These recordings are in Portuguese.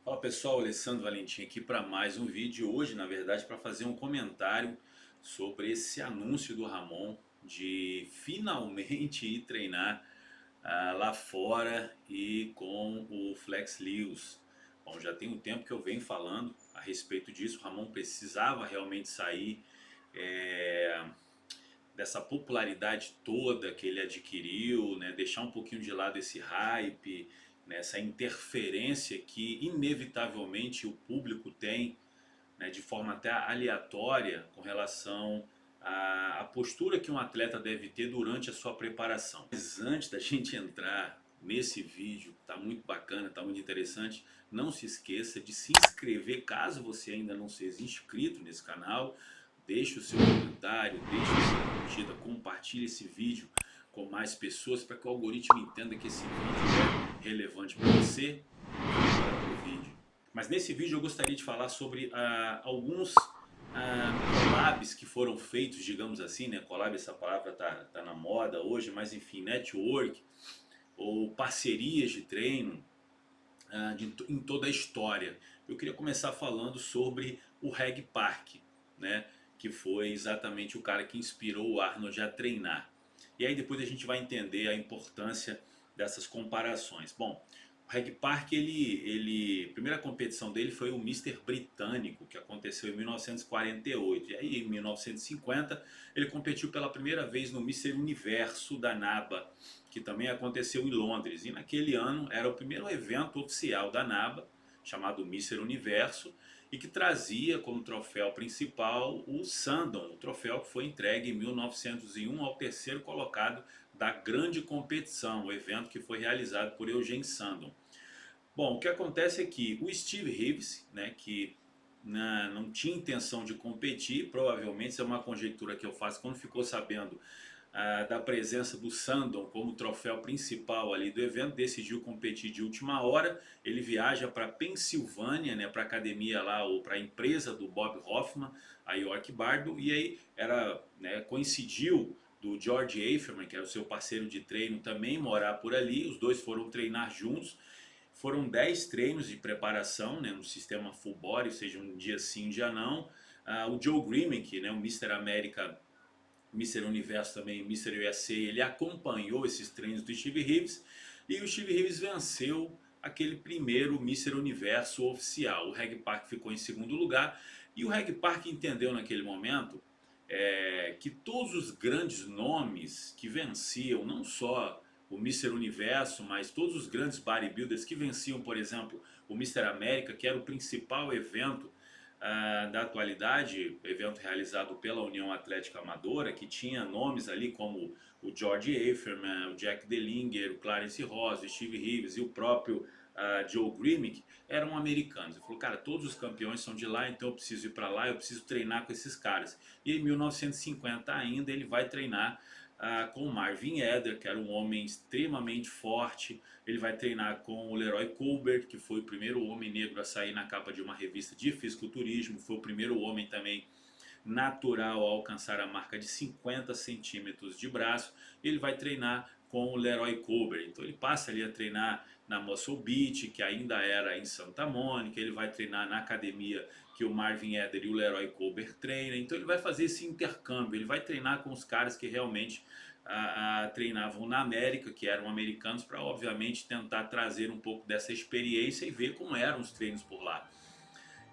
Fala pessoal, Alessandro Valentim aqui para mais um vídeo. Hoje, na verdade, para fazer um comentário sobre esse anúncio do Ramon de finalmente ir treinar lá fora e com o Flex Lewis. Bom, já tem um tempo que eu venho falando a respeito disso. O Ramon precisava realmente sair é, dessa popularidade toda que ele adquiriu, né? Deixar um pouquinho de lado esse hype, né? Essa interferência que inevitavelmente o público tem, né? De forma até aleatória com relação à postura que um atleta deve ter durante a sua preparação. Mas antes da gente entrar nesse vídeo, tá muito bacana, tá muito interessante, não se esqueça de se inscrever caso você ainda não seja inscrito nesse canal. Deixe o seu comentário, deixe a sua curtida, compartilhe esse vídeo com mais pessoas para que o algoritmo entenda que esse vídeo é relevante para você. Bora pro vídeo. Mas nesse vídeo eu gostaria de falar sobre alguns collabs que foram feitos, digamos assim, né? Collab, essa palavra tá na moda hoje, mas enfim, network ou parcerias de treino em toda a história. Eu queria começar falando sobre o Reg Park, né? Que foi exatamente o cara que inspirou o Arnold a treinar. E aí depois a gente vai entender a importância dessas comparações. Bom, o Reg Park, a primeira competição dele foi o Mister Britânico, que aconteceu em 1948. E aí em 1950 ele competiu pela primeira vez no Mister Universo da NABA, que também aconteceu em Londres. E naquele ano era o primeiro evento oficial da NABA, chamado Mister Universo, e que trazia como troféu principal o Sandon, o troféu que foi entregue em 1901 ao terceiro colocado da grande competição, o evento que foi realizado por Eugene Sandon. Bom, o que acontece é que o Steve Reeves, né, que não tinha intenção de competir, provavelmente, isso é uma conjectura que eu faço, quando ficou sabendo da presença do Sandon como troféu principal ali do evento, decidiu competir de última hora. Ele viaja para Pensilvânia, né, para a academia lá, ou para a empresa do Bob Hoffman, a York Bardo, e aí né, coincidiu do George Aferman, que era o seu parceiro de treino, também morar por ali. Os dois foram treinar juntos. Foram 10 treinos de preparação, né, no sistema full body, ou seja, um dia sim, um dia não. O Joe Grimek, né, o Mr. América, Mister Universo também, Mister USA, ele acompanhou esses treinos do Steve Reeves e o Steve Reeves venceu aquele primeiro Mister Universo oficial. O Reg Park ficou em segundo lugar e o Reg Park entendeu naquele momento que todos os grandes nomes que venciam, não só o Mister Universo, mas todos os grandes bodybuilders que venciam, por exemplo, o Mister América, que era o principal evento da atualidade, evento realizado pela União Atlética Amadora, que tinha nomes ali como o George Aferman, o Jack Dellinger, o Clarence Ross, o Steve Reeves e o próprio Joe Grimek, eram americanos. Ele falou, cara, todos os campeões são de lá, então eu preciso ir para lá, eu preciso treinar com esses caras. E em 1950 ainda ele vai treinar com o Marvin Eder, que era um homem extremamente forte. Ele vai treinar com o Leroy Colbert, que foi o primeiro homem negro a sair na capa de uma revista de fisiculturismo. Foi o primeiro homem também natural a alcançar a marca de 50 centímetros de braço. Ele vai treinar com o Leroy Colbert. Então ele passa ali a treinar na Muscle Beach, que ainda era em Santa Mônica. Ele vai treinar na academia que o Marvin Eder e o Leroy Colbert treinam. Então ele vai fazer esse intercâmbio. Ele vai treinar com os caras que realmente treinavam na América, que eram americanos, para obviamente tentar trazer um pouco dessa experiência e ver como eram os treinos por lá.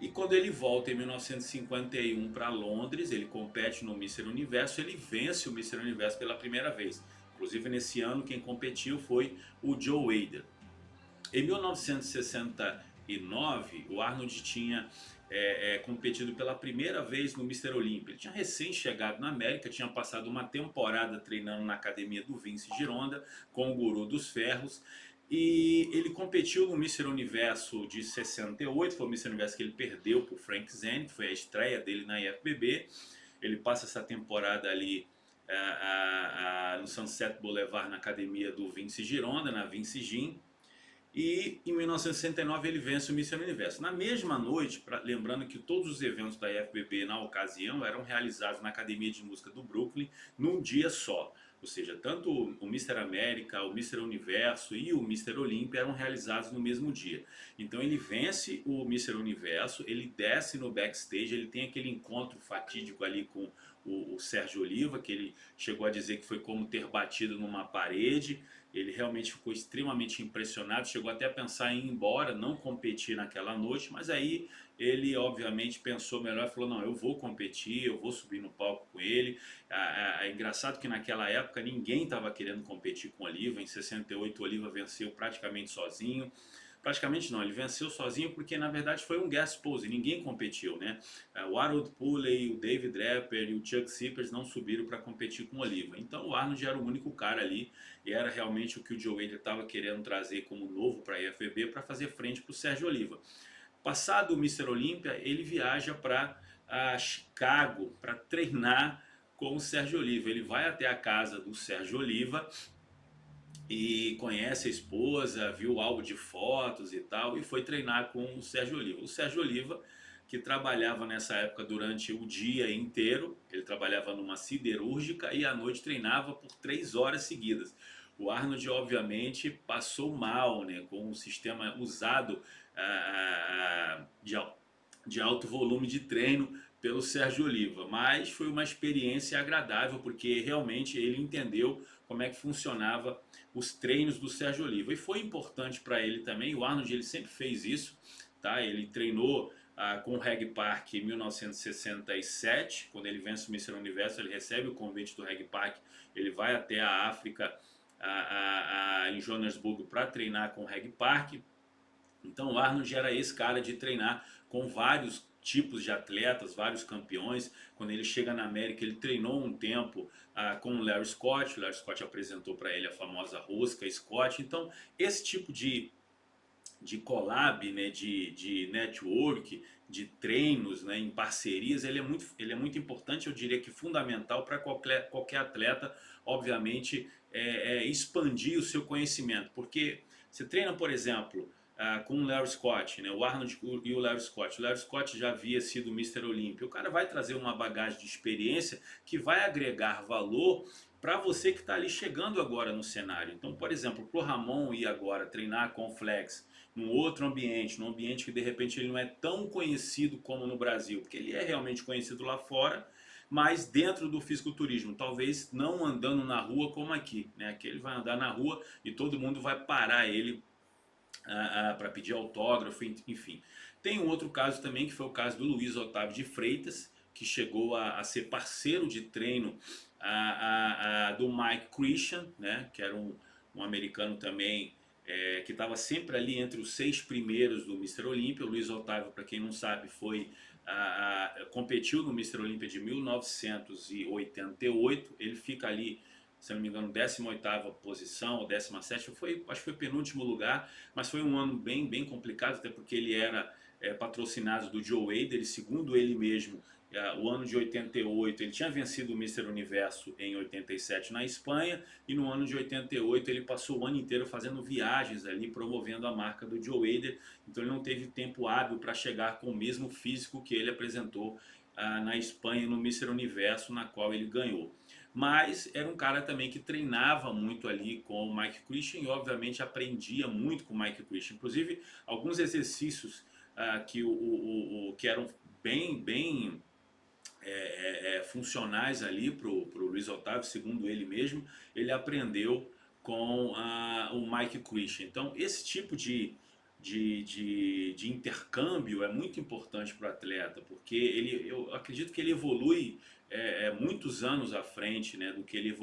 E quando ele volta em 1951 para Londres, ele compete no Mister Universo, ele vence o Mister Universo pela primeira vez. Inclusive nesse ano quem competiu foi o Joe Hader. Em 1969, o Arnold tinha competido pela primeira vez no Mister Olympia. Ele tinha recém chegado na América, tinha passado uma temporada treinando na academia do Vince Gironda com o Guru dos Ferros. E ele competiu no Mister Universo de 68, foi o Mister Universo que ele perdeu para o Frank Zane, que foi a estreia dele na IFBB. Ele passa essa temporada ali no Sunset Boulevard, na academia do Vince Gironda, na Vince Gym. E em 1969 ele vence o Mister Universo. Na mesma noite, lembrando que todos os eventos da IFBB na ocasião eram realizados na Academia de Música do Brooklyn num dia só. Ou seja, tanto o Mr. América, o Mr. Universo e o Mr. Olímpia eram realizados no mesmo dia. Então ele vence o Mr. Universo, ele desce no backstage, ele tem aquele encontro fatídico ali com o Sérgio Oliva, que ele chegou a dizer que foi como ter batido numa parede. Ele realmente ficou extremamente impressionado, chegou até a pensar em ir embora, não competir naquela noite, mas aí ele obviamente pensou melhor e falou, não, eu vou competir, eu vou subir no palco com ele. É engraçado que naquela época ninguém estava querendo competir com o Oliva, em 68 o Oliva venceu praticamente sozinho. Praticamente não, ele venceu sozinho porque na verdade foi um guest pose, ninguém competiu, né? O Harold Pulley, o David Draper e o Chuck Sippers não subiram para competir com o Oliva. Então o Arnold era o único cara ali e era realmente o que o Joe Hader estava querendo trazer como novo para a IFBB para fazer frente para o Sérgio Oliva. Passado o Mr. Olympia, ele viaja para Chicago para treinar com o Sérgio Oliva. Ele vai até a casa do Sérgio Oliva e conhece a esposa, viu o álbum de fotos e tal, e foi treinar com o Sérgio Oliva. O Sérgio Oliva, que trabalhava nessa época durante o dia inteiro, ele trabalhava numa siderúrgica e à noite treinava por 3 horas seguidas. O Arnold, obviamente, passou mal, né, com o sistema usado de alto volume de treino pelo Sérgio Oliva, mas foi uma experiência agradável porque realmente ele entendeu como é que funcionava os treinos do Sérgio Oliva e foi importante para ele também. O Arnold ele sempre fez isso, tá? Ele treinou com o Reg Park em 1967, quando ele vence o Mr. Universo, ele recebe o convite do Reg Park, ele vai até a África, em Joanesburgo, para treinar com o Reg Park. Então o Arnold era esse cara de treinar com vários tipos de atletas, vários campeões. Quando ele chega na América, ele treinou um tempo com o Larry Scott. O Larry Scott apresentou para ele a famosa rosca Scott. Então esse tipo de collab, né, de network, de treinos, né, em parcerias, ele é muito importante, eu diria que fundamental para qualquer atleta, obviamente, expandir o seu conhecimento. Porque você treina, por exemplo, com o Larry Scott, né, o Arnold e o Larry Scott. O Larry Scott já havia sido Mr. Olympia. O cara vai trazer uma bagagem de experiência que vai agregar valor para você que está ali chegando agora no cenário. Então, por exemplo, para o Ramon ir agora treinar com o Flex num outro ambiente, num ambiente que de repente ele não é tão conhecido como no Brasil, porque ele é realmente conhecido lá fora, mas dentro do fisiculturismo, talvez não andando na rua como aqui, né? Aqui ele vai andar na rua e todo mundo vai parar ele para pedir autógrafo, enfim. Tem um outro caso também, que foi o caso do Luiz Otávio de Freitas, que chegou a ser parceiro de treino do Mike Christian, né, que era um americano também, que estava sempre ali entre os 6 primeiros do Mr. Olympia. O Luiz Otávio, para quem não sabe, competiu no Mr. Olympia de 1988. Ele fica ali, se não me engano, 18ª posição ou 17ª, acho que foi penúltimo lugar, mas foi um ano bem complicado, até porque ele era patrocinado do Joe Hader, e segundo ele mesmo, o ano de 88 ele tinha vencido o Mr. Universo em 87 na Espanha, e no ano de 88 ele passou o ano inteiro fazendo viagens ali, promovendo a marca do Joe Hader, então ele não teve tempo hábil para chegar com o mesmo físico que ele apresentou na Espanha no Mr. Universo, na qual ele ganhou. Mas era um cara também que treinava muito ali com o Mike Christian e obviamente aprendia muito com o Mike Christian. Inclusive alguns exercícios que eram bem funcionais ali para o Luiz Otávio, segundo ele mesmo, ele aprendeu com o Mike Christian. Então esse tipo de intercâmbio é muito importante para o atleta, porque eu acredito que ele evolui muitos anos à frente, né, do que ele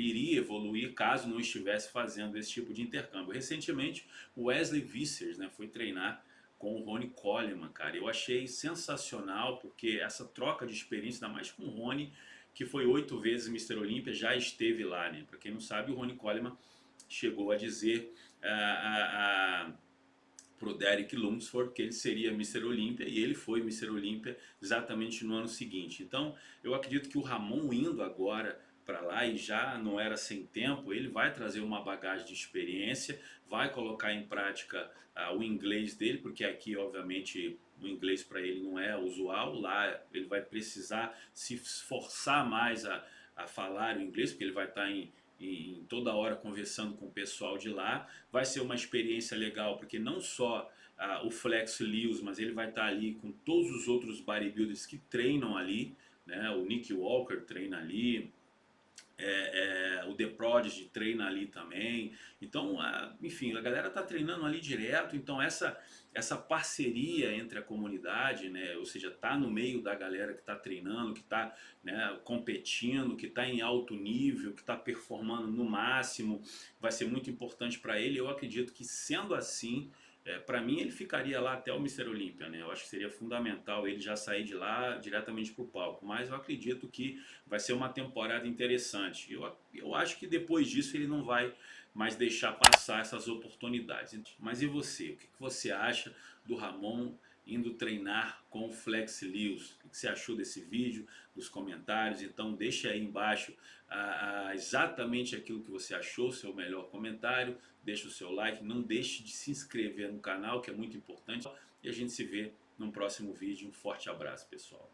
iria evoluir caso não estivesse fazendo esse tipo de intercâmbio. Recentemente, o Wesley Vissers, né, foi treinar com o Ronnie Coleman, cara. Eu achei sensacional, porque essa troca de experiência, ainda mais com o Ronnie, que foi 8 vezes Mr. Olympia, já esteve lá, né? Para quem não sabe, o Ronnie Coleman chegou a dizer pro Derek Lunsford que ele seria Mr. Olympia, e ele foi Mr. Olympia exatamente no ano seguinte. Então eu acredito que o Ramon indo agora para lá, e já não era sem tempo, ele vai trazer uma bagagem de experiência, vai colocar em prática o inglês dele, porque aqui obviamente o inglês para ele não é usual, lá ele vai precisar se esforçar mais a falar o inglês, porque ele vai estar em toda hora conversando com o pessoal de lá. Vai ser uma experiência legal, porque não só o Flex Lewis, mas ele vai estar ali com todos os outros bodybuilders que treinam ali, né? O Nick Walker treina ali, o The Prodigy treina ali também. Então, enfim, a galera tá treinando ali direto. Então essa parceria entre a comunidade, né, ou seja, tá no meio da galera que tá treinando, que tá, né, competindo, que tá em alto nível, que tá performando no máximo, vai ser muito importante para ele. Eu acredito que, sendo assim, para mim ele ficaria lá até o Mr. Olympia, né? Eu acho que seria fundamental ele já sair de lá diretamente para o palco, mas eu acredito que vai ser uma temporada interessante. Eu acho que depois disso ele não vai mais deixar passar essas oportunidades. Mas e você? O que você acha do Ramon indo treinar com o Flex Lewis? O que você achou desse vídeo, dos comentários? Então deixa aí embaixo exatamente aquilo que você achou, seu melhor comentário. Deixa o seu like, não deixe de se inscrever no canal, que é muito importante. E a gente se vê num próximo vídeo. Um forte abraço, pessoal.